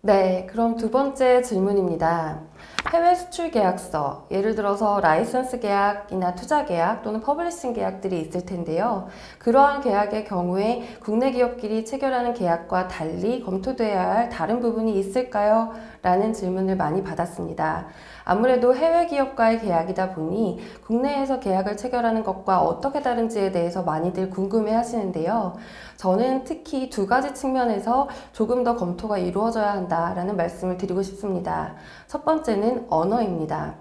네, 그럼 두 번째 질문입니다. 해외 수출 계약서, 예를 들어서 라이선스 계약이나 투자 계약 또는 퍼블리싱 계약들이 있을 텐데요. 그러한 계약의 경우에 국내 기업끼리 체결하는 계약과 달리 검토되어야 할 다른 부분이 있을까요? 라는 질문을 많이 받았습니다. 아무래도 해외 기업과의 계약이다 보니 국내에서 계약을 체결하는 것과 어떻게 다른지에 대해서 많이들 궁금해 하시는데요. 저는 특히 두 가지 측면에서 조금 더 검토가 이루어져야 한다라는 말씀을 드리고 싶습니다. 첫 번째는 언어입니다.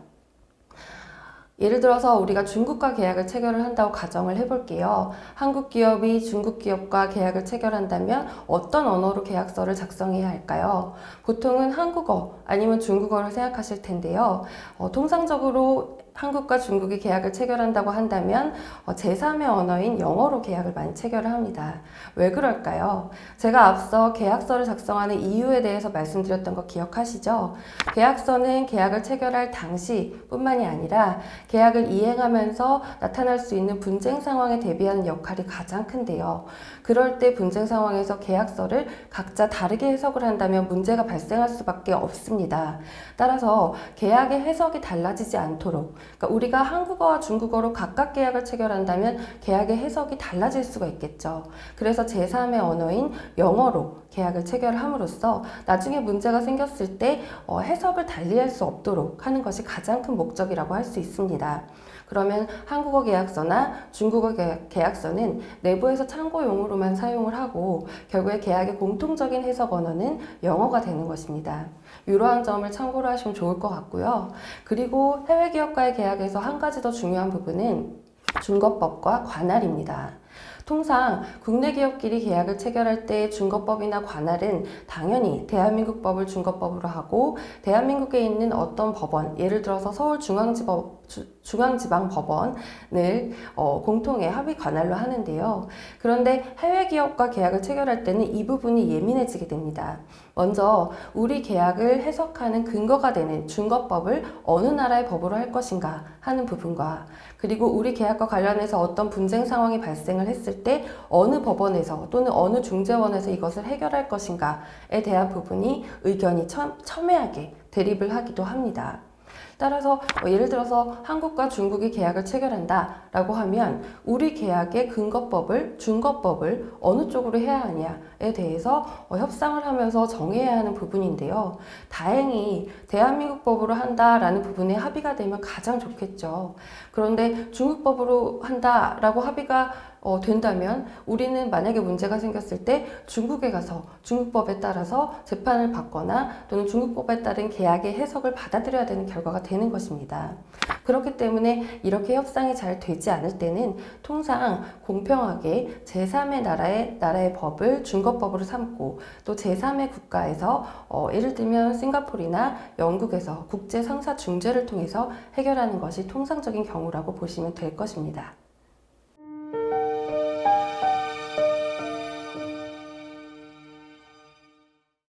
예를 들어서 우리가 중국과 계약을 체결을 한다고 가정을 해볼게요. 한국 기업이 중국 기업과 계약을 체결한다면 어떤 언어로 계약서를 작성해야 할까요? 보통은 한국어 아니면 중국어를 생각하실 텐데요. 통상적으로 한국과 중국이 계약을 체결한다고 한다면 제3의 언어인 영어로 계약을 많이 체결을 합니다. 왜 그럴까요? 제가 앞서 계약서를 작성하는 이유에 대해서 말씀드렸던 거 기억하시죠? 계약서는 계약을 체결할 당시뿐만이 아니라 계약을 이행하면서 나타날 수 있는 분쟁 상황에 대비하는 역할이 가장 큰데요. 그럴 때 분쟁 상황에서 계약서를 각자 다르게 해석을 한다면 문제가 발생할 수밖에 없습니다. 따라서 계약의 해석이 달라지지 않도록, 그러니까 우리가 한국어와 중국어로 각각 계약을 체결한다면 계약의 해석이 달라질 수가 있겠죠. 그래서 제3의 언어인 영어로 계약을 체결함으로써 나중에 문제가 생겼을 때 해석을 달리할 수 없도록 하는 것이 가장 큰 목적이라고 할 수 있습니다. 그러면 한국어 계약서나 중국어 계약서는 내부에서 참고용으로만 사용을 하고 결국에 계약의 공통적인 해석 언어는 영어가 되는 것입니다. 이러한 점을 참고로 하시면 좋을 것 같고요. 그리고 해외 기업과의 계약에서 한 가지 더 중요한 부분은 준거법과 관할입니다. 통상 국내 기업끼리 계약을 체결할 때 준거법이나 관할은 당연히 대한민국 법을 준거법으로 하고 대한민국에 있는 어떤 법원, 예를 들어서 중앙지방법원을 공통의 합의 관할로 하는데요. 그런데 해외 기업과 계약을 체결할 때는 이 부분이 예민해지게 됩니다. 먼저 우리 계약을 해석하는 근거가 되는 준거법을 어느 나라의 법으로 할 것인가 하는 부분과 그리고 우리 계약과 관련해서 어떤 분쟁 상황이 발생을 했을 때 어느 법원에서 또는 어느 중재원에서 이것을 해결할 것인가에 대한 부분이 의견이 첨예하게 대립을 하기도 합니다. 따라서 예를 들어서 한국과 중국이 계약을 체결한다 라고 하면 우리 계약의 근거법을, 준거법을 어느 쪽으로 해야 하냐에 대해서 협상을 하면서 정해야 하는 부분인데요. 다행히 대한민국 법으로 한다라는 부분에 합의가 되면 가장 좋겠죠. 그런데 중국법으로 한다라고 합의가 된다면 우리는 만약에 문제가 생겼을 때 중국에 가서 중국법에 따라서 재판을 받거나 또는 중국법에 따른 계약의 해석을 받아들여야 되는 결과가 되는 것입니다. 그렇기 때문에 이렇게 협상이 잘 되지 않을 때는 통상 공평하게 제3의 나라의 법을 준거법으로 삼고 또 제3의 국가에서 예를 들면 싱가포르나 영국에서 국제 상사 중재를 통해서 해결하는 것이 통상적인 경우라고 보시면 될 것입니다.